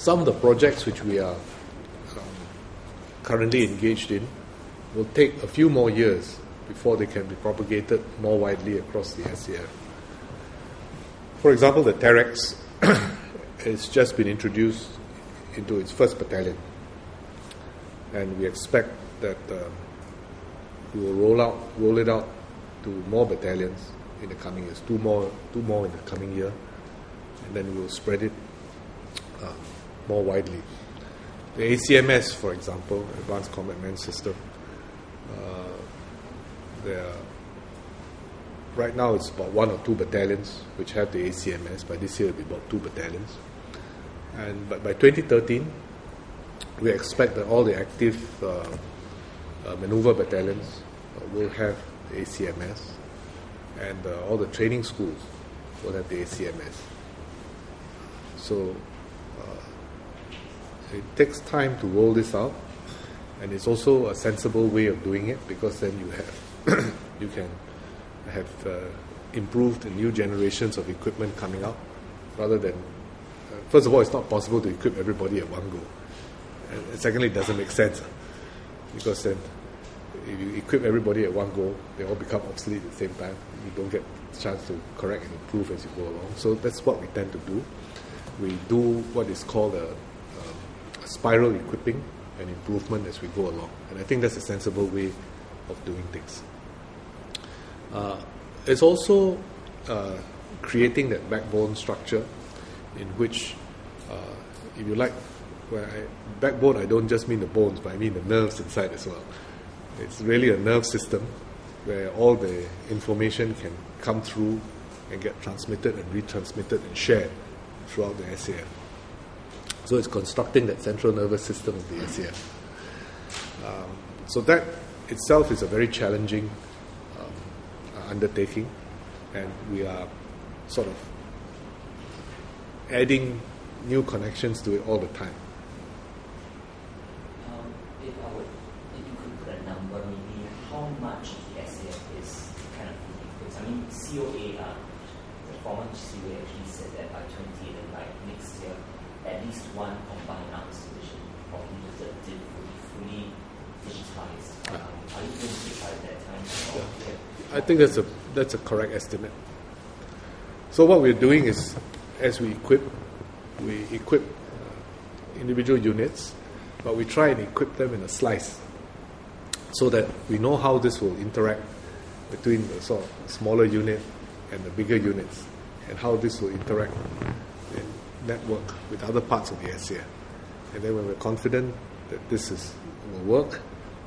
Some of the projects which we are currently engaged in will take a few more years before they can be propagated more widely across the SAF. For example, the Terex has just been introduced into its first battalion, and we expect that we will roll it out to more battalions in the coming years, two more in the coming year, and then we will spread it more widely. The ACMS, for example, Advanced Combat Command System, right now it's about 1 or 2 battalions which have the ACMS. By this year it will be about 2 battalions. But by 2013, we expect that all the active maneuver battalions will have the ACMS, and all the training schools will have the ACMS. So it takes time to roll this out, and it's also a sensible way of doing it, because then you can have improved and new generations of equipment coming out, rather than first of all, it's not possible to equip everybody at one go, and secondly, it doesn't make sense, because then if you equip everybody at one go, they all become obsolete at the same time. You don't get a chance to correct and improve as you go along. So that's what we tend to do. We do what is called a spiral equipping and improvement as we go along, and I think that's a sensible way of doing things. It's also creating that backbone structure in which, if you like, backbone, I don't just mean the bones, but I mean the nerves inside as well. It's really a nerve system where all the information can come through and get transmitted and retransmitted and shared throughout the SAF. So it's constructing that central nervous system of the SAF. So that itself is a very challenging undertaking, and we are sort of adding new connections to it all the time. If you could put a number, maybe how much of the SAF is kind of equipped? I mean, COA, the former COA actually said that by 20 and by next year, at least one combined arms division of the will be fully digitized. Are you going to say by that time? I think that's a correct estimate. So what we're doing is, as we equip individual units, but we try and equip them in a slice, so that we know how this will interact between the sort of smaller unit and the bigger units, and how this will interact and network with other parts of the SAF. And then when we're confident that this will work,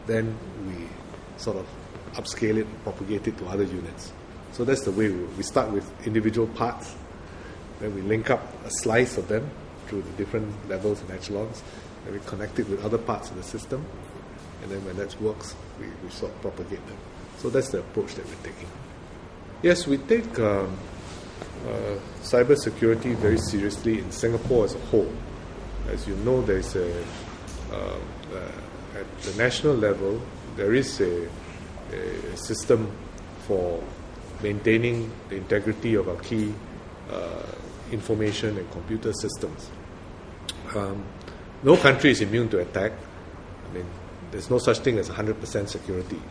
then we sort of upscale it and propagate it to other units. So that's the way we start with individual parts, then we link up a slice of them through the different levels and echelons, and we connect it with other parts of the system, and then when that works, we sort of propagate them. So that's the approach that we're taking. Yes, we take cyber security very seriously in Singapore as a whole. As you know, there's at the national level, there is a system for maintaining the integrity of our key information and computer systems. No country is immune to attack. I mean, there's no such thing as 100% security.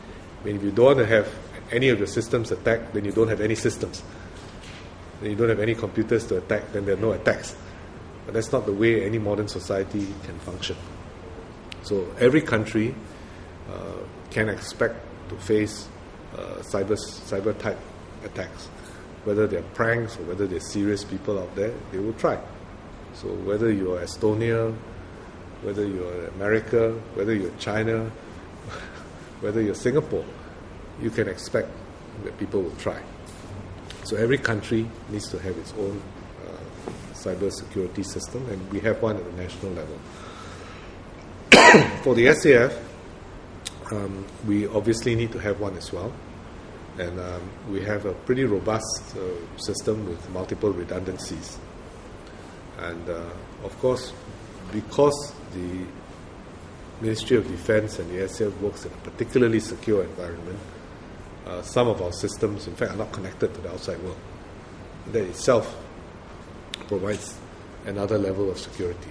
I mean, if you don't want to have any of your systems attacked, then you don't have any systems. Then you don't have any computers to attack, then there are no attacks. But that's not the way any modern society can function. So every country can expect to face cyber type attacks. Whether they're pranks or whether they're serious people out there, they will try. So whether you're Estonia, whether you're America, whether you're China, whether you're Singapore, you can expect that people will try. So every country needs to have its own cyber security system, and we have one at the national level. For the SAF, we obviously need to have one as well, and we have a pretty robust system with multiple redundancies. And of course, because the Ministry of Defence and the SAF works in a particularly secure environment, some of our systems, in fact, are not connected to the outside world. That itself provides another level of security.